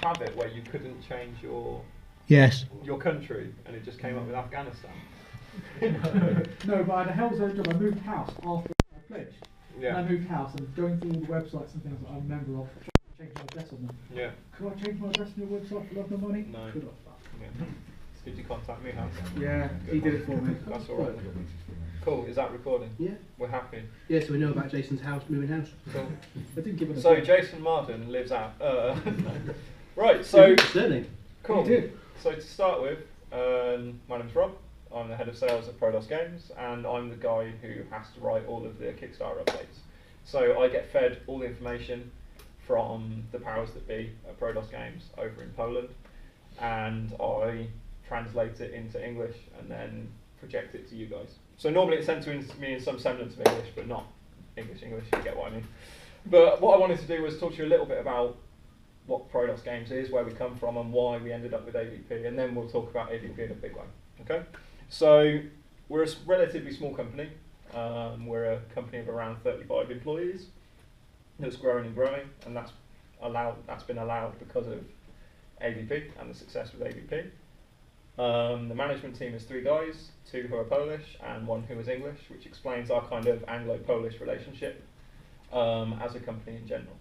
have it where you couldn't change your country and it just came up with Afghanistan? No, but I had a hell's own job. I moved house after I pledged. Yeah. And I moved house and going through all the websites and things that I'm a member of, trying to change my address on them. Yeah. Could I change my address on your website for love nor money? No. Could I? Yeah. Did you contact me, Hans? Yeah, he did it for me. That's all right. Cool. Is that recording? Yeah. We're happy. Yeah, so we know about Jason's house, moving house. Cool. I didn't give it a So break. Jason Martin lives out. Right. So Surname. cool. He did. So to start with, my name's Rob. I'm the head of sales at Prodos Games, and I'm the guy who has to write all of the Kickstarter updates. So I get fed all the information from the powers that be at Prodos Games over in Poland, and I translate it into English and then project it to you guys. So normally it's sent to me in some semblance of English, but not English, you get what I mean. But what I wanted to do was talk to you a little bit about what Prodos Games is, where we come from, and why we ended up with AvP, and then we'll talk about AvP in a big way. Okay? So we're a relatively small company. We're a company of around 35 employees that's growing and growing, and that's been allowed because of AvP and the success with AvP. The management team is 3 guys, 2 who are Polish and 1 who is English, which explains our kind of Anglo-Polish relationship as a company in general.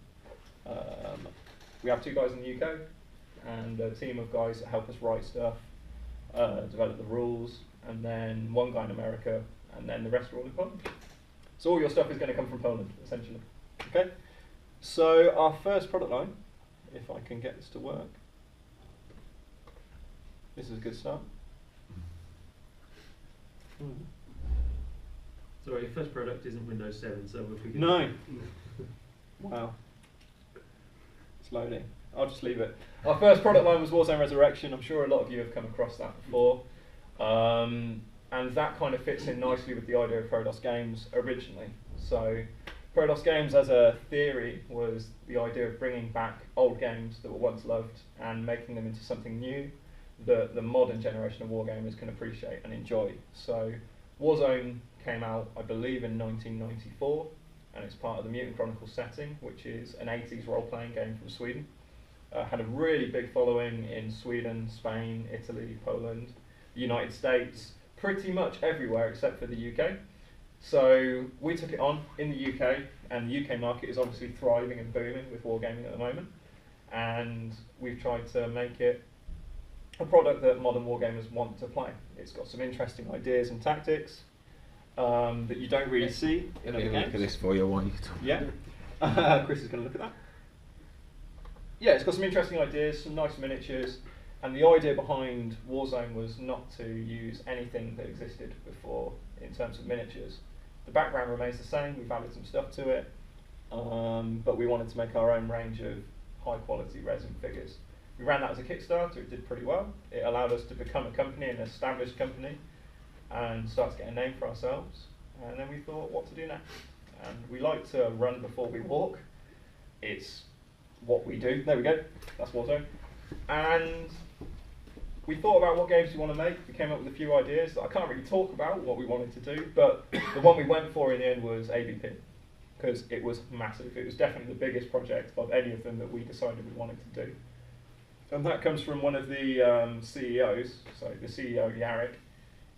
We have 2 guys in the UK and a team of guys that help us write stuff, develop the rules, and then 1 guy in America, and then the rest are all in Poland. So all your stuff is going to come from Poland, essentially. Okay. So our first product line, if I can get this to work. This is a good start. Sorry, your first product isn't Windows 7, so if we can... No. Wow. It's loading. I'll just leave it. Our first product line was Warzone Resurrection. I'm sure a lot of you have come across that before. And that kind of fits in nicely with the idea of Prodos Games originally. So Prodos Games as a theory was the idea of bringing back old games that were once loved and making them into something new that the modern generation of wargamers can appreciate and enjoy. So Warzone came out, I believe, in 1994, and it's part of the Mutant Chronicles setting, which is an 80s role-playing game from Sweden. Had a really big following in Sweden, Spain, Italy, Poland, the United States, pretty much everywhere except for the UK. So we took it on in the UK, and the UK market is obviously thriving and booming with wargaming at the moment. And we've tried to make it a product that modern wargamers want to play. It's got some interesting ideas and tactics that you don't really see in other games. Look at this for you while you talk. Yeah. Chris is going to look at that. Yeah, it's got some interesting ideas, some nice miniatures, and the idea behind Warzone was not to use anything that existed before in terms of miniatures. The background remains the same, we've added some stuff to it, but we wanted to make our own range of high quality resin figures. We ran that as a Kickstarter, it did pretty well. It allowed us to become a company, an established company, and start to get a name for ourselves. And then we thought, what to do next? And we like to run before we walk. It's what we do. There we go, that's Warzone. And we thought about what games we want to make. We came up with a few ideas that I can't really talk about what we wanted to do, but the one we went for in the end was AvP, because it was massive. It was definitely the biggest project of any of them that we decided we wanted to do. And that comes from one of the CEOs, so the CEO, Jarek.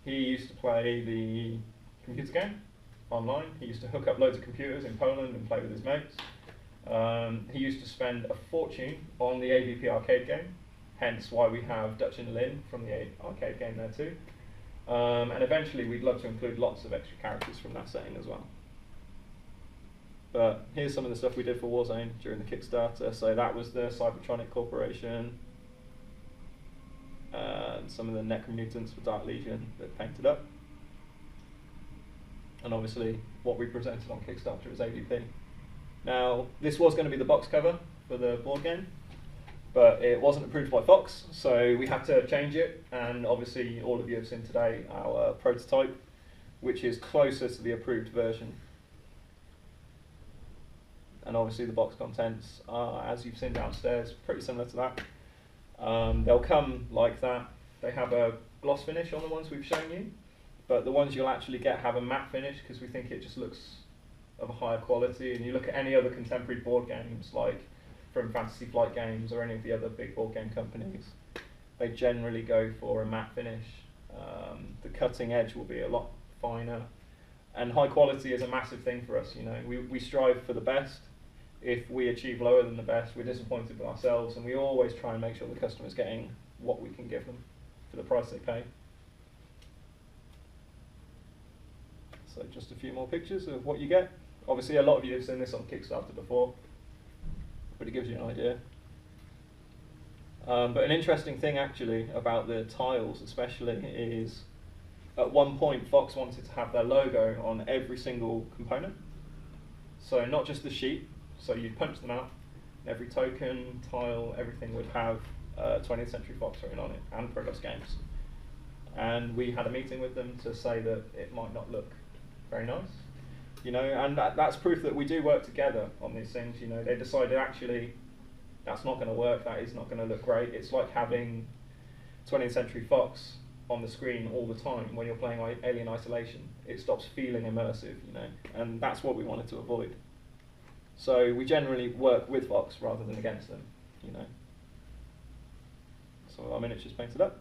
He used to play the computer game online. He used to hook up loads of computers in Poland and play with his mates. He used to spend a fortune on the AvP arcade game, hence why we have Dutch and Lynn from the arcade game there too. And eventually we'd love to include lots of extra characters from that setting as well. But here's some of the stuff we did for Warzone during the Kickstarter. So that was the Cybertronic Corporation, and some of the Necromutants for Dark Legion that painted up. And obviously what we presented on Kickstarter is AvP. Now, this was going to be the box cover for the board game, but it wasn't approved by Fox, so we had to change it, and obviously all of you have seen today our prototype, which is closer to the approved version. And obviously the box contents are, as you've seen downstairs, pretty similar to that. They'll come like that. They have a gloss finish on the ones we've shown you, but the ones you'll actually get have a matte finish because we think it just looks of a higher quality. And you look at any other contemporary board games like from Fantasy Flight Games or any of the other big board game companies, they generally go for a matte finish. The cutting edge will be a lot finer, and high quality is a massive thing for us. You know, we strive for the best. If we achieve lower than the best, we're disappointed with ourselves, and we always try and make sure the customer's getting what we can give them for the price they pay. So just a few more pictures of what you get. Obviously, a lot of you have seen this on Kickstarter before, but it gives you an idea. But an interesting thing actually about the tiles especially is at one point Fox wanted to have their logo on every single component. So not just the sheet, so you'd punch them out, every token, tile, everything would have 20th Century Fox written on it, and Prodos Games. And we had a meeting with them to say that it might not look very nice. You know, and that's proof that we do work together on these things. You know, they decided actually that's not going to work, that is not going to look great. It's like having 20th Century Fox on the screen all the time when you're playing Alien Isolation. It stops feeling immersive, you know, and that's what we wanted to avoid. So we generally work with Fox rather than against them, you know. So our miniatures painted up.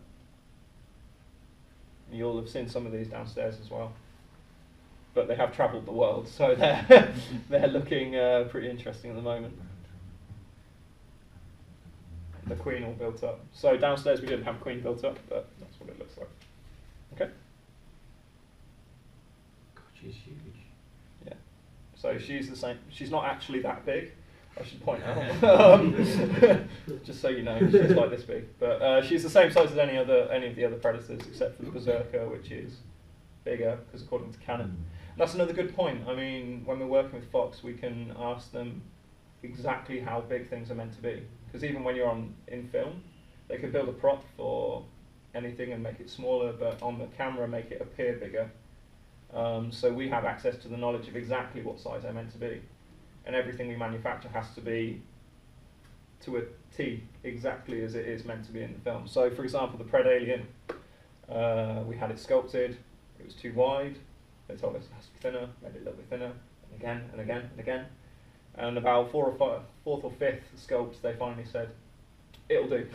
You'll have seen some of these downstairs as well. But they have travelled the world, so they're looking pretty interesting at the moment. The Queen all built up. So downstairs we didn't have Queen built up, but that's what it looks like. Okay. God, she's huge. Yeah. So she's the same. She's not actually that big, I should point out. Just so you know, she's like this big. But she's the same size as any of the other Predators, except for the Berserker, which is bigger because according to canon. That's another good point. I mean, when we're working with Fox, we can ask them exactly how big things are meant to be. Because even when you're in film, they can build a prop for anything and make it smaller, but on the camera make it appear bigger. So we have access to the knowledge of exactly what size they're meant to be. And everything we manufacture has to be to a T, exactly as it is meant to be in the film. So for example, the Pred Alien, we had it sculpted, it was too wide. They told us it has to be thinner, made it a little bit thinner, and again, and again, and again. And about fourth or fifth sculpt, they finally said, it'll do.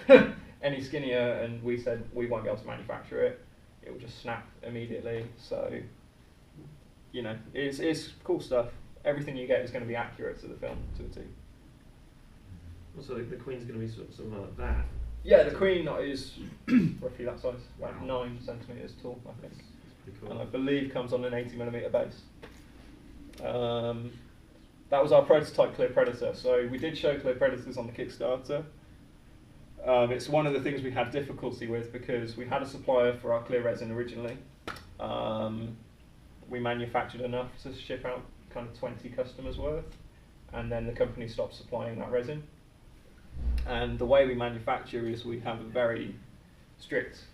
Any skinnier, and we said, we won't be able to manufacture it. It will just snap immediately. So, you know, it's cool stuff. Everything you get is going to be accurate to the film, to a T. Also, the Queen's going to be something like that. Yeah, the Queen is roughly that size, about 9 centimetres tall, I think. Cool. And I believe comes on an 80mm base. That was our prototype Clear Predator. So we did show Clear Predators on the Kickstarter. It's one of the things we had difficulty with because we had a supplier for our clear resin originally. We manufactured enough to ship out kind of 20 customers worth, and then the company stopped supplying that resin. And the way we manufacture is we have a very strict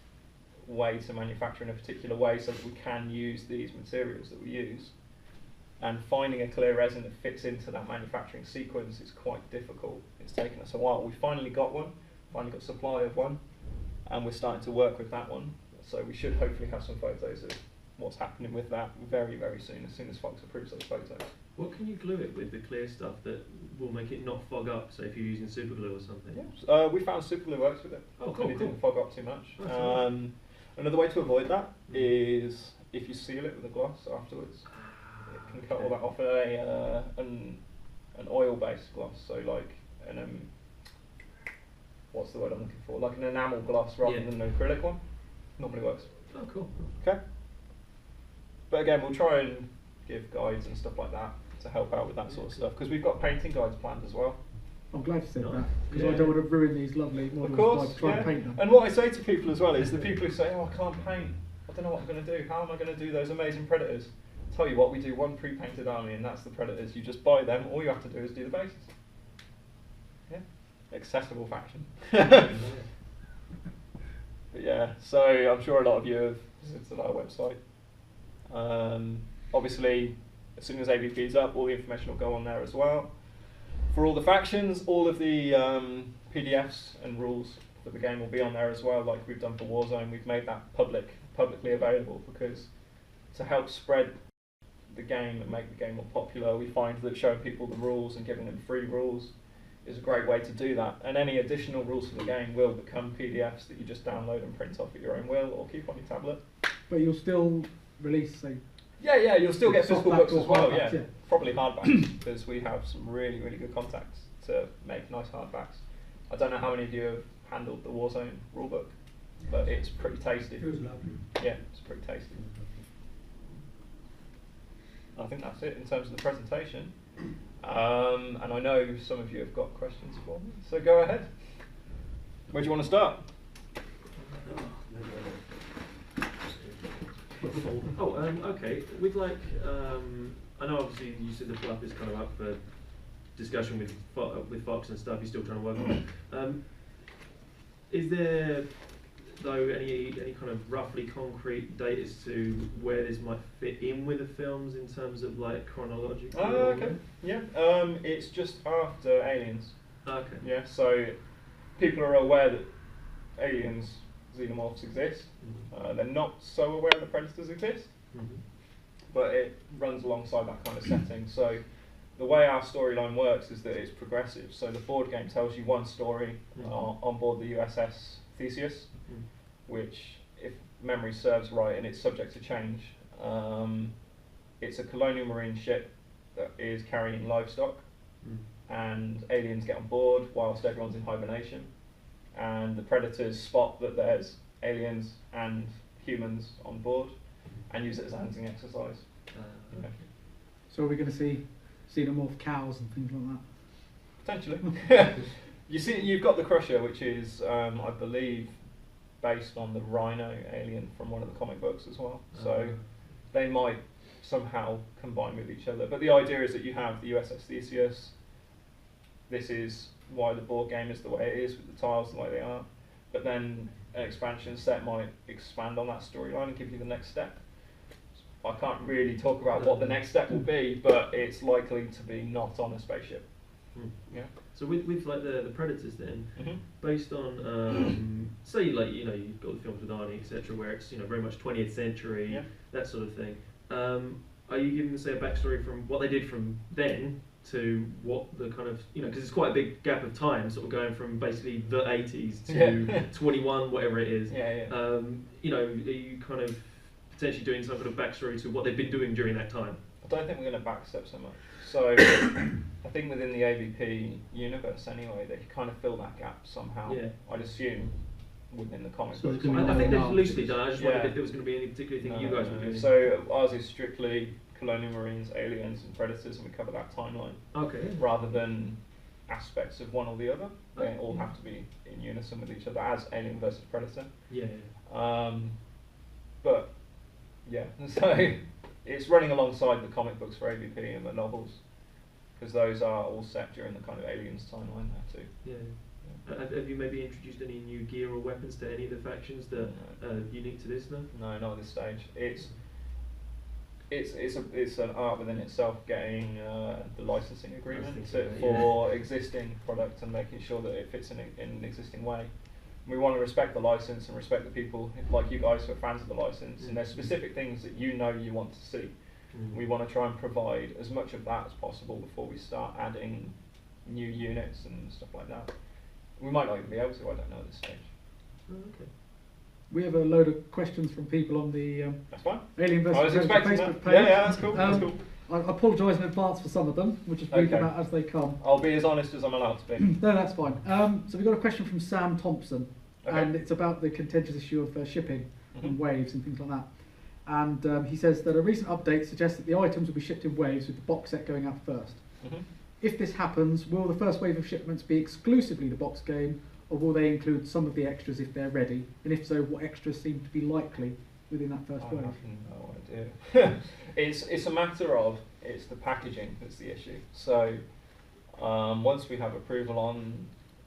way to manufacture in a particular way so that we can use these materials that we use. And finding a clear resin that fits into that manufacturing sequence is quite difficult. It's taken us a while. We finally got one, finally got supply of one, and we're starting to work with that one. So we should hopefully have some photos of what's happening with that very, very soon as Fox approves those photos. What can you glue it with, the clear stuff that will make it not fog up, say if you're using super glue or something? Yeah. We found super glue works with it. Oh, cool, and it cool. didn't fog up too much. Right. Another way to avoid that is if you seal it with a gloss afterwards. It can cut all that off an oil-based gloss, so like an what's the word I'm looking for? Like an enamel gloss rather than an acrylic one. Normally works. Oh, cool. Okay. But again, we'll try and give guides and stuff like that to help out with that sort of stuff because we've got painting guides planned as well. I'm glad you said Nice. that because Yeah. I don't want to ruin these lovely models Of course, by trying yeah. to paint them. And what I say to people as well is the people who say, oh, I can't paint, I don't know what I'm going to do, how am I going to do those amazing Predators? Tell you what, we do one pre-painted army and that's the Predators. You just buy them, all you have to do is do the bases. Yeah, accessible faction. But yeah, so I'm sure a lot of you have visited our website. Obviously, as soon as AvP is up, all the information will go on there as well. For all the factions, all of the PDFs and rules for the game will be on there as well, like we've done for Warzone. We've made that publicly available because to help spread the game and make the game more popular, we find that showing people the rules and giving them free rules is a great way to do that. And any additional rules for the game will become PDFs that you just download and print off at your own will or keep on your tablet. But you'll still release, say, Yeah, you'll still get physical books as well, hardbacks, yeah. Probably hardbacks, because we have some really, really good contacts to make nice hardbacks. I don't know how many of you have handled the Warzone rulebook, but it's pretty tasty. It was lovely. Yeah, it's pretty tasty. I think that's it in terms of the presentation. And I know some of you have got questions for me, so go ahead. Where do you want to start? Okay. With like, I know obviously you said the fluff is kind of up for discussion with Fox and stuff. You're still trying to work on it. Is there though any kind of roughly concrete date as to where this might fit in with the films in terms of like chronological? Okay. Yeah. It's just after Aliens. Okay. Yeah. So people are aware that aliens, xenomorphs exist. They're not so aware that predators exist, but it runs alongside that kind of setting. So the way our storyline works is that it's progressive. So the board game tells you one story on board the USS Theseus, which, if memory serves right, and it's subject to change, it's a colonial marine ship that is carrying livestock, and aliens get on board whilst everyone's in hibernation, and the predators spot that there's aliens and humans on board and use it as a hunting exercise. Okay. So are we going to see xenomorph cows and things like that? Potentially. You see, you've got the Crusher, which is, I believe, based on the Rhino alien from one of the comic books as well. So they might somehow combine with each other. But the idea is that you have the USS Theseus. This is why the board game is the way it is, with the tiles the way they are. But then an expansion set might expand on that storyline and give you the next step. I can't really talk about what the next step will be, but it's likely to be not on a spaceship. Yeah. So with like the predators then, based on say like you've got the films with Arnie etc. where it's very much 20th century, that sort of thing. Are you giving say a backstory from what they did from then to what the kind of because it's quite a big gap of time, sort of going from basically the 80s to 21 whatever it is. Are you kind of potentially doing some sort of backstory to what they've been doing during that time? I don't think we're going to backstep so much. So I think within the AvP universe anyway, they kind of fill that gap somehow. I'd assume within the comic books. I think they've loosely done. I just wondered if there was going to be any particular thing you guys were doing. So ours is strictly colonial marines, aliens, and predators, and we cover that timeline. Okay. Rather than aspects of one or the other, they all have to be in unison with each other as alien versus predator. But yeah, so it's running alongside the comic books for AvP and the novels, because those are all set during the kind of aliens timeline there too. Have you maybe introduced any new gear or weapons to any of the factions that are unique to this now? No, not at this stage. It's an art within itself, getting the licensing agreement for existing product and making sure that it fits in an existing way. We want to respect the license and respect the people like you guys who are fans of the license, and there's specific things that you want to see. We want to try and provide as much of that as possible before we start adding new units and stuff like that. We might not even be able to, I don't know at this stage. Okay. We have a load of questions from people on the that's fine. Alien vs. I was expecting Facebook that. page. Yeah, that's cool. That's cool. I apologise in advance for some of them. We'll just read them out as they come. I'll be as honest as I'm allowed to be. No, that's fine. So we've got a question from Sam Thompson, and it's about the contentious issue of shipping and waves and things like that. And he says that a recent update suggests that the items will be shipped in waves with the box set going out first. If this happens, will the first wave of shipments be exclusively the box game, or will they include some of the extras if they're ready? And if so, what extras seem to be likely within that first wave? I have no idea. It's a matter of, it's the packaging that's the issue. So once we have approval on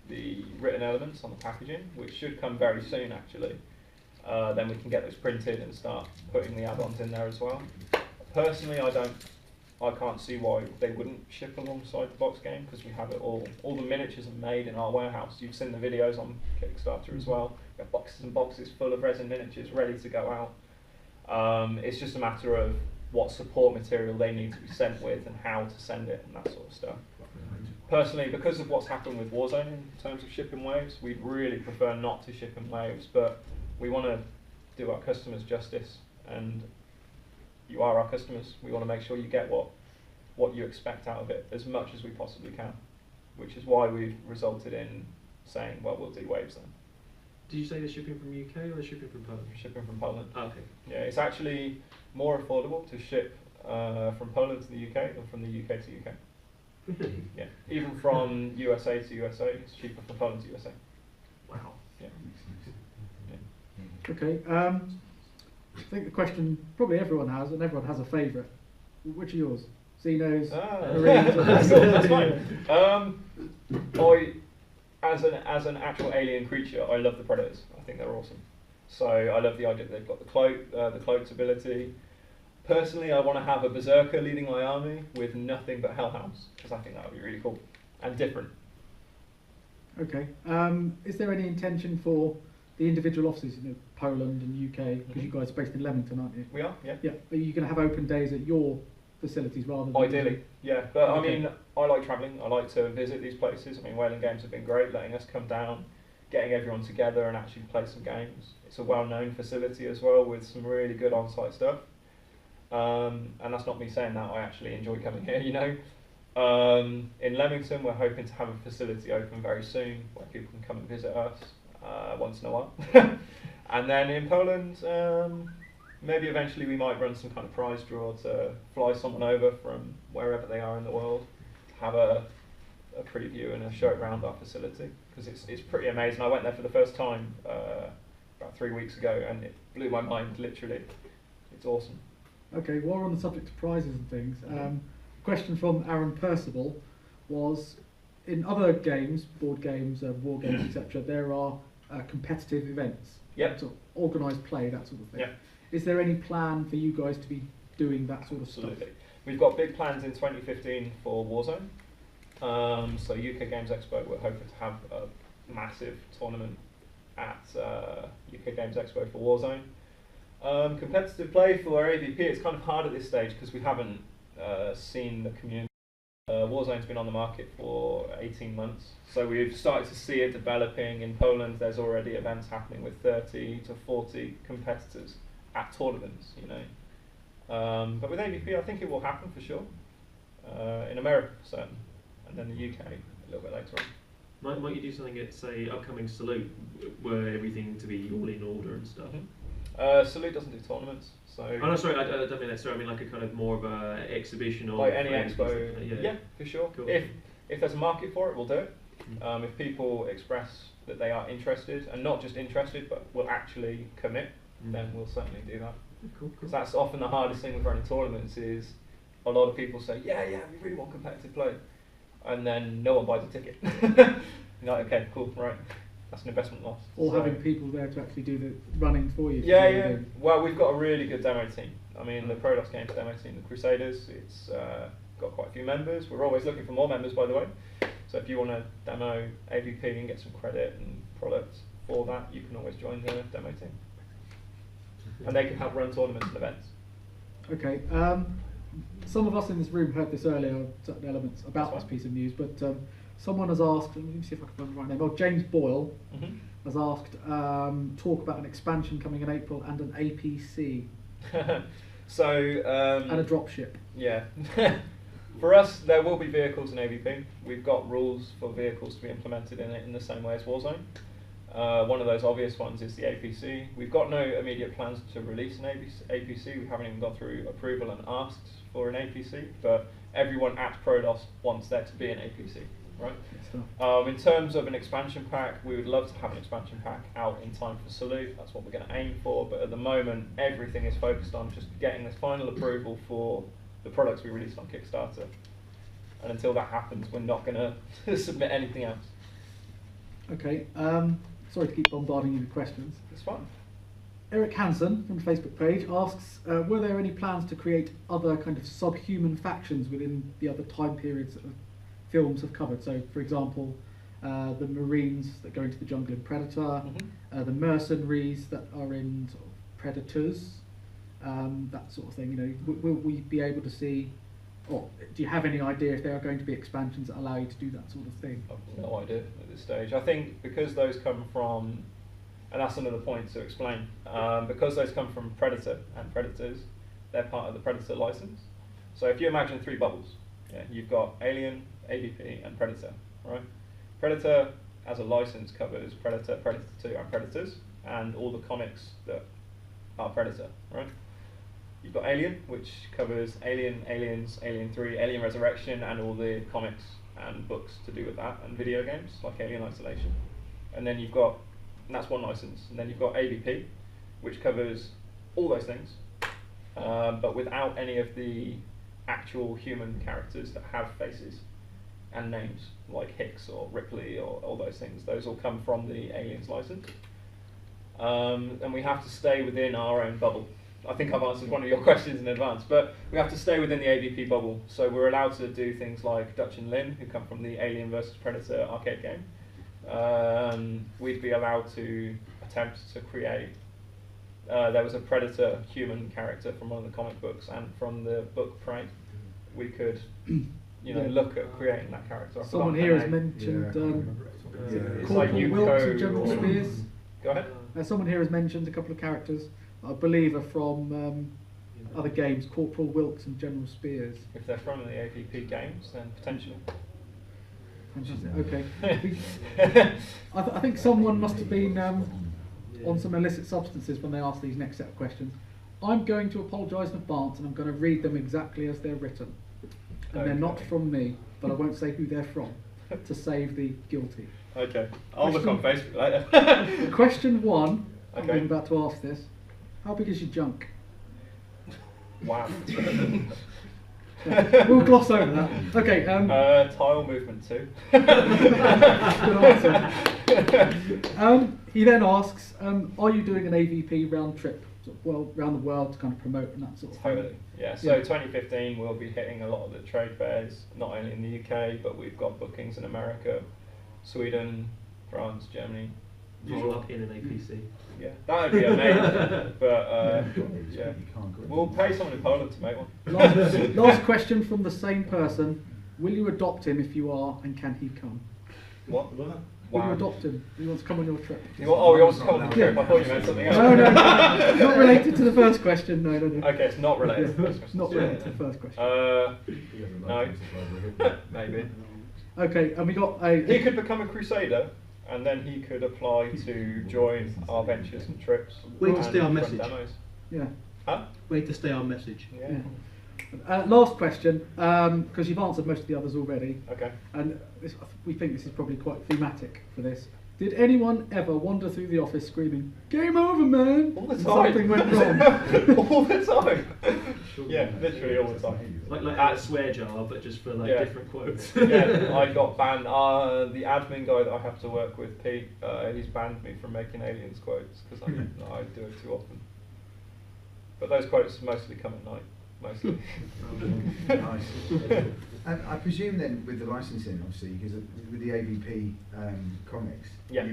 the written elements on the packaging, which should come very soon actually, then we can get those printed and start putting the add-ons in there as well. Personally, I can't see why they wouldn't ship alongside the box game, because we have it all. All the miniatures are made in our warehouse. You've seen the videos on Kickstarter as well. We have boxes and boxes full of resin miniatures ready to go out. It's just a matter of what support material they need to be sent with and how to send it and that sort of stuff. Personally, because of what's happened with Warzone in terms of shipping waves, we'd really prefer not to ship in waves, but we want to do our customers justice, and you are our customers. We want to make sure you get what you expect out of it as much as we possibly can, which is why we've resulted in saying, well, we'll do waves then. Did you say they're shipping from UK or they're shipping from Poland? Shipping from Poland. Oh, okay. Yeah, it's actually more affordable to ship from Poland to the UK than from the UK to UK. Really? Yeah, even from USA to USA, it's cheaper from Poland to USA. Wow. Yeah. Okay. I think the question probably everyone has, and everyone has a favourite. Which are yours? Xenos, Marines? That's fine. As an actual alien creature, I love the Predators. I think they're awesome. So I love the idea that they've got the cloaked ability. Personally, I want to have a berserker leading my army with nothing but hellhounds, because I think that would be really cool and different. Okay. Is there any intention for the individual offices, Poland and UK, because you guys are based in Leamington, aren't you? We are, yeah. Yeah. Are you going to have open days at your facilities rather than... Ideally, yeah. But Okay. I mean, I like travelling. I like to visit these places. I mean, Wayland Games have been great, letting us come down, getting everyone together and actually play some games. It's a well-known facility as well with some really good on-site stuff. And that's not me saying that, I actually enjoy coming here, In Leamington, we're hoping to have a facility open very soon where people can come and visit us once in a while. And then in Poland, maybe eventually we might run some kind of prize draw to fly someone over from wherever they are in the world, have a preview and a show around our facility, because it's pretty amazing. I went there for the first time about 3 weeks ago, and it blew my mind, literally. It's awesome. Okay, while we're on the subject of prizes and things, question from Aaron Percival was, in other games, board games, war games, etc., there are competitive events, Yep. sort of organised play, that sort of thing. Yep. Is there any plan for you guys to be doing that sort of Absolutely. stuff? We've got big plans in 2015 for Warzone. So UK Games Expo, we're hoping to have a massive tournament at UK Games Expo for Warzone. Competitive play for AvP, it's kind of hard at this stage because we haven't seen the community. Warzone's been on the market for 18 months, so we've started to see it developing. In Poland, there's already events happening with 30 to 40 competitors at tournaments, But with AvP, I think it will happen for sure. In America, certainly, and then the UK a little bit later on. Might you do something at, say, upcoming Salute, where everything to be all in order and stuff? Salute doesn't do tournaments, so... Oh no, sorry, I don't mean that. Sorry, I mean like a kind of more of a exhibition or... Like any friends expo, and stuff like that, yeah, for sure. Cool. If there's a market for it, we'll do it. If people express that they are interested, and not just interested, but will actually commit, then we'll certainly do that. Cool. Because that's often the hardest thing with running tournaments is a lot of people say, yeah, we really want competitive play, and then no one buys a ticket. You're like, okay, cool, right. That's an investment loss. Or having people there to actually do the running for you. Yeah. Well, we've got a really good demo team. I mean, the Prodos Games demo team, the Crusaders, it's got quite a few members. We're always looking for more members, by the way. So if you want to demo AvP and get some credit and products for that, you can always join the demo team. And they can help run tournaments and events. Okay. Some of us in this room heard this earlier, certain elements about this piece of news, but someone has asked, let me see if I can find the right name. Oh, James Boyle has asked, talk about an expansion coming in April and an APC. So and a dropship. Yeah. For us, there will be vehicles in AvP. We've got rules for vehicles to be implemented in it in the same way as Warzone. One of those obvious ones is the APC. We've got no immediate plans to release an APC. We haven't even gone through approval and asked for an APC, but everyone at Prodos wants there to be an APC, right? In terms of an expansion pack, we would love to have an expansion pack out in time for Salute. That's what we're going to aim for, but at the moment, everything is focused on just getting this final approval for the products we released on Kickstarter. And until that happens, we're not going to submit anything else. Okay. Sorry to keep bombarding you with questions. It's fine. Eric Hansen from the Facebook page asks, were there any plans to create other kind of subhuman factions within the other time periods that films have covered? So, for example, the Marines that go into the jungle in Predator, the mercenaries that are in sort of Predators, that sort of thing. Will we be able to see or do you have any idea if there are going to be expansions that allow you to do that sort of thing? I've no idea at this stage. I think because those come from, and that's another point to explain, because those come from Predator and Predators, they're part of the Predator license. So if you imagine 3 bubbles, yeah, you've got Alien, AvP, and Predator, right? Predator as a license covers Predator, Predator 2, and Predators, and all the comics that are Predator, right? You've got Alien, which covers Alien, Aliens, Alien 3, Alien Resurrection, and all the comics and books to do with that, and video games, like Alien Isolation. And then you've got, and that's one license, and then you've got AvP, which covers all those things, but without any of the actual human characters that have faces and names, like Hicks or Ripley or all those things. Those all come from the Aliens license. And we have to stay within our own bubble. I think I've answered one of your questions in advance, but we have to stay within the AvP bubble. So we're allowed to do things like Dutch and Lynn, who come from the Alien vs Predator arcade game. We'd be allowed to attempt to create, there was a Predator human character from one of the comic books, and from the book Prey, we could look at creating that character. Someone here has mentioned it's like Corporal Wilkes and Yuko General or- Spears. Go ahead. Someone here has mentioned a couple of characters I believe are from other games, Corporal Wilkes and General Spears. If they're from the AvP games, then potentially. Okay. I think someone must have been on some illicit substances when they asked these next set of questions. I'm going to apologise in advance, and I'm going to read them exactly as they're written. And they're not from me, but I won't say who they're from, to save the guilty. Okay, I'll look on Facebook later. Question 1, Okay. I'm about to ask this. How big is your junk? Wow. We'll gloss over that. Okay. Tile movement 2. Good answer. He then asks, are you doing an AvP round trip, around the world to kind of promote and that sort of thing? Totally. Yeah. So 2015 we'll be hitting a lot of the trade fairs, not only in the UK, but we've got bookings in America, Sweden, France, Germany. All up in an APC. Yeah, that would be amazing. But yeah, we'll pay someone in Poland to make one. Last question from the same person. Will you adopt him if you are, and can he come? What? Will you Wow. adopt him? He wants to come on your trip. He wants to come on the trip. I thought you meant something else. No, not related to the first question. No. Okay, it's not related to the first question. Not related to the first question. No. Maybe. Okay, and we got a... He could become a crusader, and then he could apply to join our ventures and trips. Way to and stay on run message. Demos. Yeah. Huh? Way to stay on message. Yeah. Last question, because you've answered most of the others already, Okay. and we think this is probably quite thematic for this. Did anyone ever wander through the office screaming, "Game over, man"? All the and time. something went wrong? All the time. Yeah, literally all the time. Like a swear jar, but just for like Yeah. different quotes. Yeah, I got banned. The admin guy that I have to work with, Pete, he's banned me from making aliens quotes because I do it too often. But those quotes mostly come at night. Mostly. Nice. And I presume then with the licensing, obviously, because with the AvP comics, Yeah.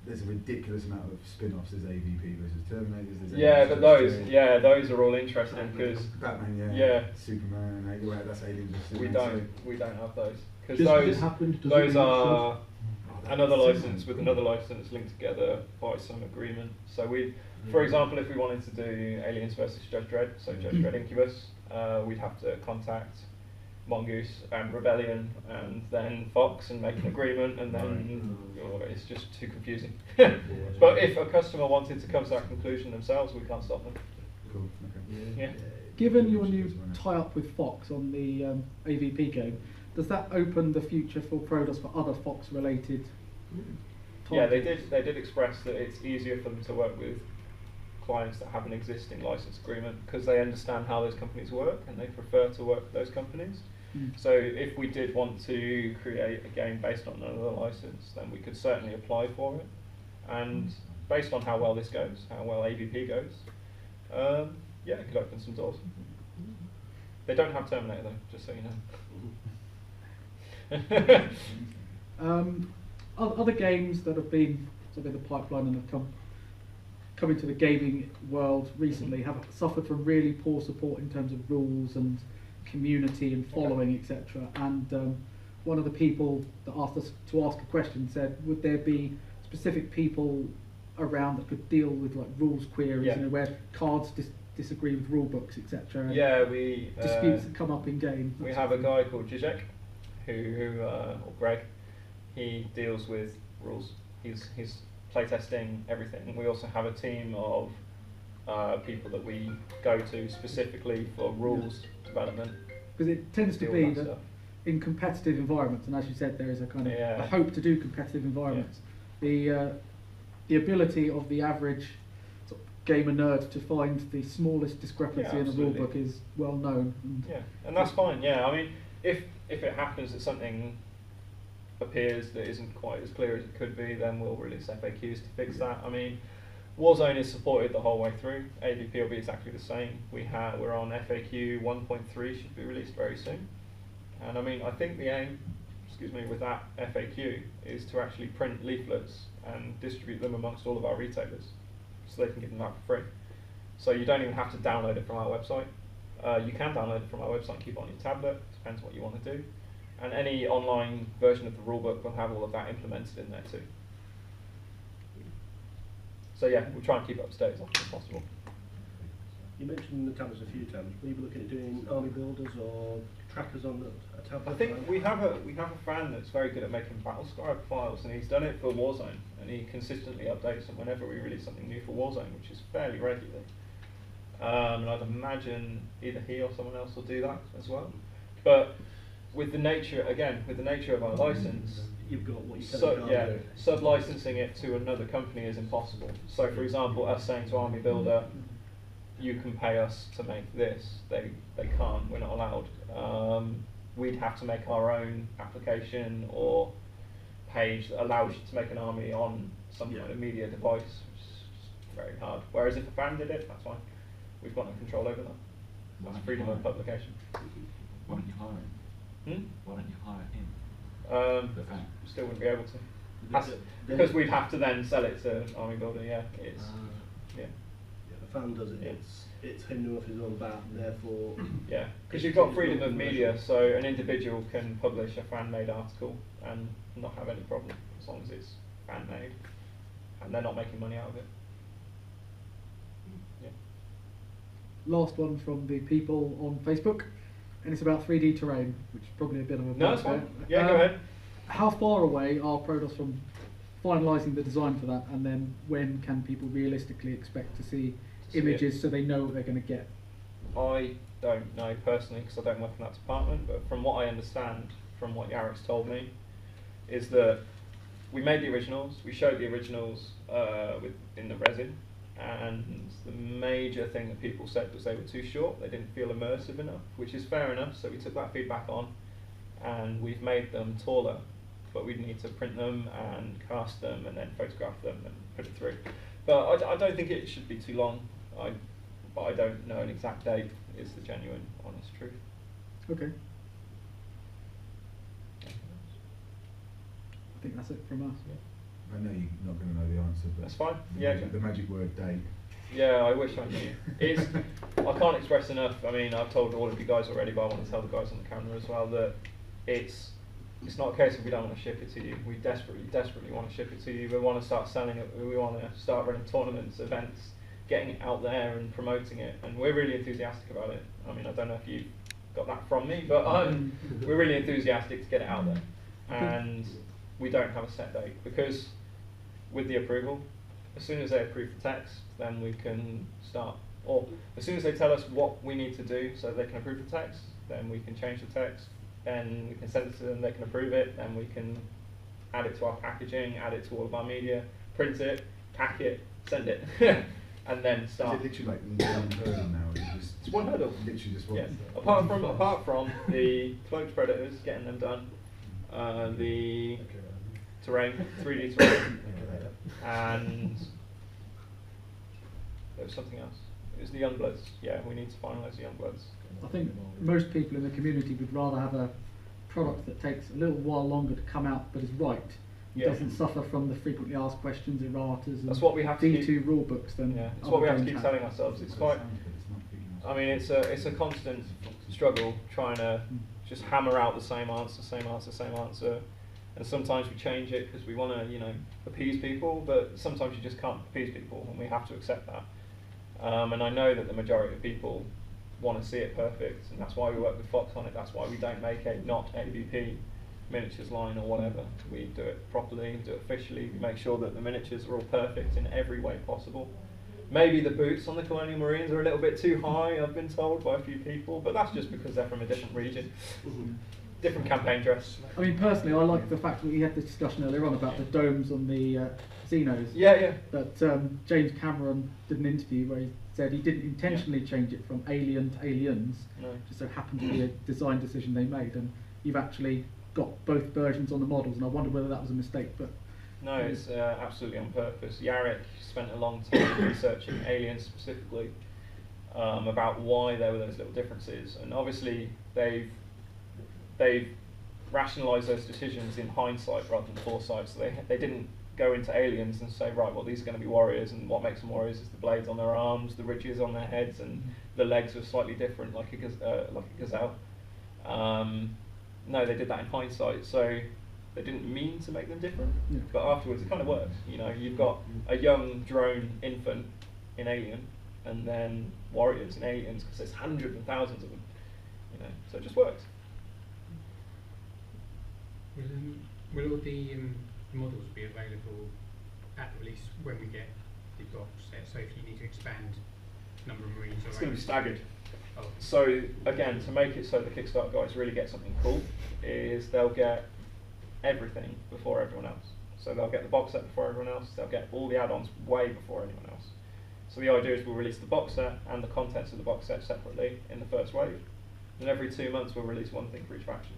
there's a ridiculous amount of spin-offs. There's AvP versus Terminators. There's Yeah, Aliens but versus those, Terminators. those are all interesting because Batman, Yeah. Superman, that's Aliens versus we Superman. don't have those because Just 'cause it those happened doesn't those mean it are another license with another license linked together by some agreement. So for example, if we wanted to do Aliens versus Judge Dredd, so Judge Dredd Incubus, we'd have to contact Mongoose and Rebellion and then Fox and make an agreement, and then it's just too confusing. But if a customer wanted to come to that conclusion themselves, we can't stop them. Cool. Okay. Yeah. Given your new tie-up with Fox on the AvP game, does that open the future for Prodos for other Fox-related Yeah, titles? they did express that it's easier for them to work with clients that have an existing license agreement because they understand how those companies work and they prefer to work with those companies. So if we did want to create a game based on another license, then we could certainly apply for it. And based on how well this goes, how well AvP goes, yeah, it could open some doors. They don't have Terminator though, just so you know. Other games that have been sort of in the pipeline and have come into the gaming world recently have suffered from really poor support in terms of rules and community and following, etc. And one of the people that asked us to ask a question said, would there be specific people around that could deal with like rules queries, you know, where cards disagree with rule books, etc. Yeah, we disputes that come up in game. We have a guy called Zizek, who or Greg. He deals with rules. He's playtesting everything. We also have a team of people that we go to specifically for rules development. Because it tends to be that in competitive environments, and as you said, there is a kind of a hope to do competitive environments. The ability of the average sort of gamer nerd to find the smallest discrepancy in a rule book is well known. And that's fine. Yeah, I mean, if it happens that something appears that isn't quite as clear as it could be, then we'll release FAQs to fix that. I mean, Warzone is supported the whole way through. AvP will be exactly the same. We're on FAQ 1.3, should be released very soon. And I mean, I think the aim, with that FAQ is to actually print leaflets and distribute them amongst all of our retailers, so they can give them out for free. So you don't even have to download it from our website. You can download it from our website and keep it on your tablet. Depends what you want to do. And any online version of the rulebook will have all of that implemented in there too. So yeah, we'll try and keep it up to date as often as possible. You mentioned the tablets a few times. Will you be looking at doing army builders or trackers on a tablet? I think we have a fan that's very good at making battlescribe files, and he's done it for Warzone, and he consistently updates them whenever we release something new for Warzone, which is fairly regularly. And I'd imagine either he or someone else will do that as well. But with the nature of our license, you've got what you sub-licensing it to another company is impossible. So for example, us saying to Army Builder, you can pay us to make this, they can't, we're not allowed. We'd have to make our own application or page that allows you to make an army on some kind of media device, which is very hard. Whereas if a fan did it, that's fine. We've got no control over that. That's freedom of publication. Why don't you hire him? Why don't you hire him? The fan. Still wouldn't be able to. Because we'd have to then sell it to Army Builder, It's the fan does it, it's him doing off his own bat, therefore... Yeah, because you've got freedom of media, so an individual can publish a fan-made article and not have any problem, as long as it's fan-made, and they're not making money out of it. Last one from the people on Facebook, and it's about 3D terrain, which is probably a bit of a... No, that's fine. Yeah, go ahead. How far away are Prodos from finalising the design for that, and then when can people realistically expect to see images so they know what they're going to get? I don't know personally, because I don't work in that department, but from what I understand, from what Yarek's told me, is that we made the originals, we showed the originals in the resin, and the major thing that people said was they were too short, they didn't feel immersive enough, which is fair enough, so we took that feedback on, and we've made them taller, but we need to print them and cast them and then photograph them and put it through. But I don't think it should be too long, but I don't know an exact date, is the genuine, honest truth. Okay. I think that's it from us. I know you're not going to know the answer, but that's fine. The magic word date. Yeah, I wish I knew. I can't express enough. I mean, I've told all of you guys already, but I want to tell the guys on the camera as well that it's not a case of we don't want to ship it to you. We desperately want to ship it to you. We want to start selling it. We want to start running tournaments, events, getting it out there and promoting it. And we're really enthusiastic about it. I mean, I don't know if you got that from me, but we're really enthusiastic to get it out there. And we don't have a set date, because with the approval, as soon as they approve the text, then we can start. Or as soon as they tell us what we need to do so they can approve the text, then we can change the text, then we can send it to them, they can approve it, then we can add it to our packaging, add it to all of our media, print it, pack it, send it, and then start. Is it literally like one hurdle now? It's one hurdle. Literally just one. Yeah. Apart from the cloaked predators, getting them done, the terrain, 3D terrain, and there was something else. It was the Youngbloods. Yeah, we need to finalise the Youngbloods. I think most people in the community would rather have a product that takes a little while longer to come out but is right. Doesn't suffer from the frequently asked questions, erratas, and that's what we have to D2 rule books. Then that's what we have to keep telling ourselves. It's quite. I mean, it's a constant struggle trying to just hammer out the same answer. And sometimes we change it because we want to, you know, appease people, but sometimes you just can't appease people, and we have to accept that. And I know that the majority of people want to see it perfect, and that's why we work with Fox on it. That's why we don't make a not AvP miniatures line or whatever. We do it properly, do it officially. We make sure that the miniatures are all perfect in every way possible. Maybe the boots on the Colonial Marines are a little bit too high, I've been told by a few people, but that's just because they're from a different region. Different campaign dress. I mean, personally, I like the fact that we had this discussion earlier on about the domes on the Xenos. Yeah. That James Cameron did an interview where he said he didn't intentionally change it from Alien to Aliens. No. Just so happened to be a design decision they made, and you've actually got both versions on the models, and I wonder whether that was a mistake. But no, it's absolutely on purpose. Yarrick spent a long time researching Aliens specifically, about why there were those little differences, and obviously they've rationalised those decisions in hindsight rather than foresight. So they didn't go into Aliens and say, right, well, these are going to be warriors, and what makes them warriors is the blades on their arms, the ridges on their heads, and the legs are slightly different, like a gazelle. No, they did that in hindsight, so they didn't mean to make them different, but afterwards it kind of works. You know, you've got a young drone infant in Alien, and then warriors in Aliens, because there's hundreds and thousands of them. You know, so it just works. Will all the models be available at release when we get the box set? So if you need to expand number of Marines, It's going to be staggered. Oh. So again, to make it so the Kickstarter guys really get something cool, is they'll get everything before everyone else. So they'll get the box set before everyone else. They'll get all the add-ons way before anyone else. So the idea is we'll release the box set and the contents of the box set separately in the first wave. And every 2 months we'll release one thing for each faction.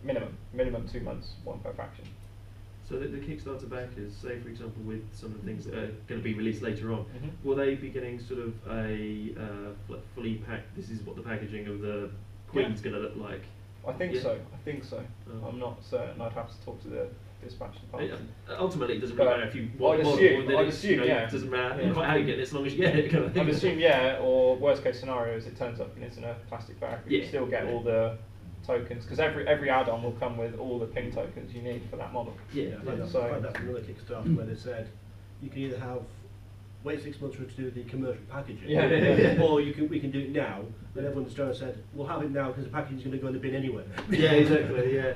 Minimum 2 months, one per faction. So the Kickstarter backers, say for example with some of the things that are going to be released later on, Mhm. will they be getting sort of a fully packed, this is what the packaging of the Queen's going to look like? I think Yeah. so. Oh. I'm not certain. I'd have to talk to the dispatch department. Ultimately, it doesn't But really matter if you want I'd more, assume- then I'd it's, assume, you know, yeah. it doesn't matter Yeah. quite how you get it as long as you get it. Kind of thing. I'd assume, yeah, or worst case scenario is it turns up and it's in a plastic bag, but you Yeah. still get all the tokens, because every add-on will come with all the ping tokens you need for that model. Yeah. I like So- that from another Kickstarter where they said you can either wait 6 months for it to do the commercial packaging, Yeah. or we can do it now. And everyone's trying to said, we'll have it now because the packaging is going to go in the bin anyway. Yeah, exactly. Yeah.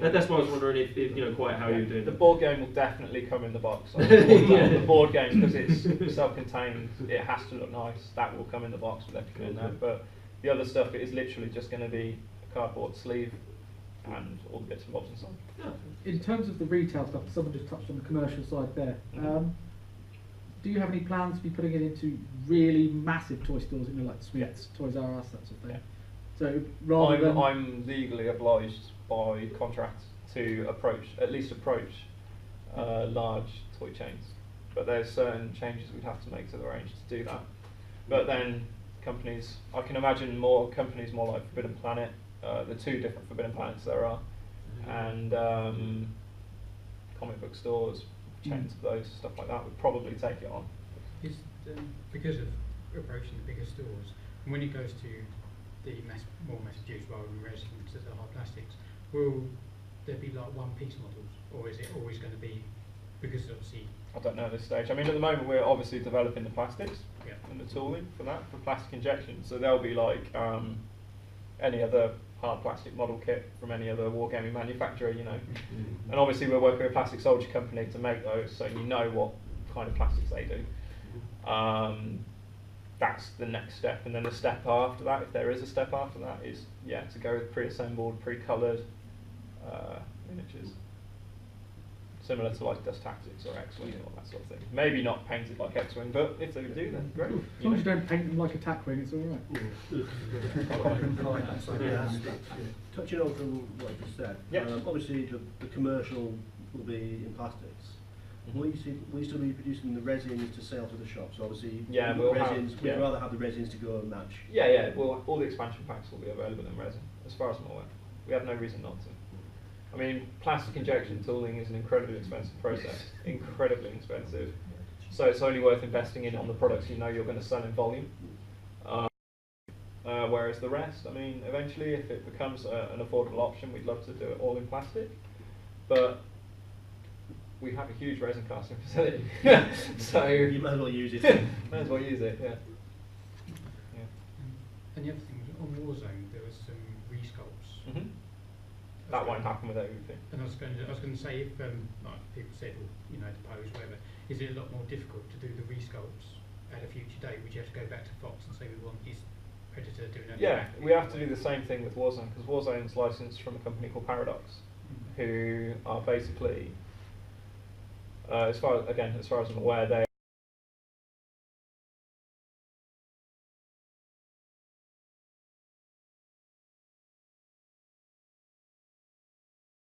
That's why I was wondering if you know quite how you're doing The it. board game will definitely come in the box. The board game, because it's self-contained, it has to look nice. That will come in the box with everything in there. But the other stuff, it is literally just going to be a cardboard sleeve and all the bits and bobs inside. in terms of the retail stuff, someone just touched on the commercial side there. Mhm. Do you have any plans to be putting it into really massive toy stores, you know, like Smiths, Toys R Us, that sort of thing? Yeah. So rather than I'm legally obliged by contract to at least approach large toy chains, but there's certain changes we'd have to make to the range to do that. But then companies, I can imagine more companies more like Forbidden Planet, the 2 different Forbidden Planets there are, and comic book stores, chains of those, stuff like that would probably take it on. Is because of approaching the bigger stores, and when it goes to the more mass-produced rather than resin to the hard plastics, will there be like one-piece models, or is it always going to be, because obviously I don't know at this stage. I mean, at the moment we're obviously developing the plastics Yeah. and the tooling for that, for plastic injection. So they'll be like any other hard plastic model kit from any other wargaming manufacturer, you know. And obviously we're working with a plastic soldier company to make those, so you know what kind of plastics they do. That's the next step, and then the step after that, if there is a step after that, is to go with pre-assembled, pre-coloured miniatures, similar to like Dust Tactics or X-Wing or that sort of thing. Maybe not painted like X-Wing, but if they do, then great. as long as you don't paint them like a tack wing, it's all right. Touching on from what you just said, Yeah. Obviously the commercial will be in plastics. Will you still be producing the resins to sell to the shops? Obviously, Yeah, the we'll have- resins. We'd yeah. rather have the resins to go and match. Yeah. Well, all the expansion packs will be available in resin, as far as I'm aware. We have no reason not to. I mean, plastic injection tooling is an incredibly expensive process, incredibly expensive. So it's only worth investing in on the products you know you're going to sell in volume. Whereas the rest, I mean, eventually if it becomes an affordable option, we'd love to do it all in plastic. But we have a huge resin casting facility, so You might as well use it. might as well use it. Yeah. And the other thing was on Warzone, there was some resculpts. Mm-hmm. That won't happen with everything. And I was going to say, if like people said, well, you know, the pose, whatever, is it a lot more difficult to do the resculpts at a future date? Would you have to go back to Fox and say we want this Predator doing it? Yeah, we have to do the same thing with Warzone, because Warzone's licensed from a company called Prodos, who are basically, as far as I'm aware, they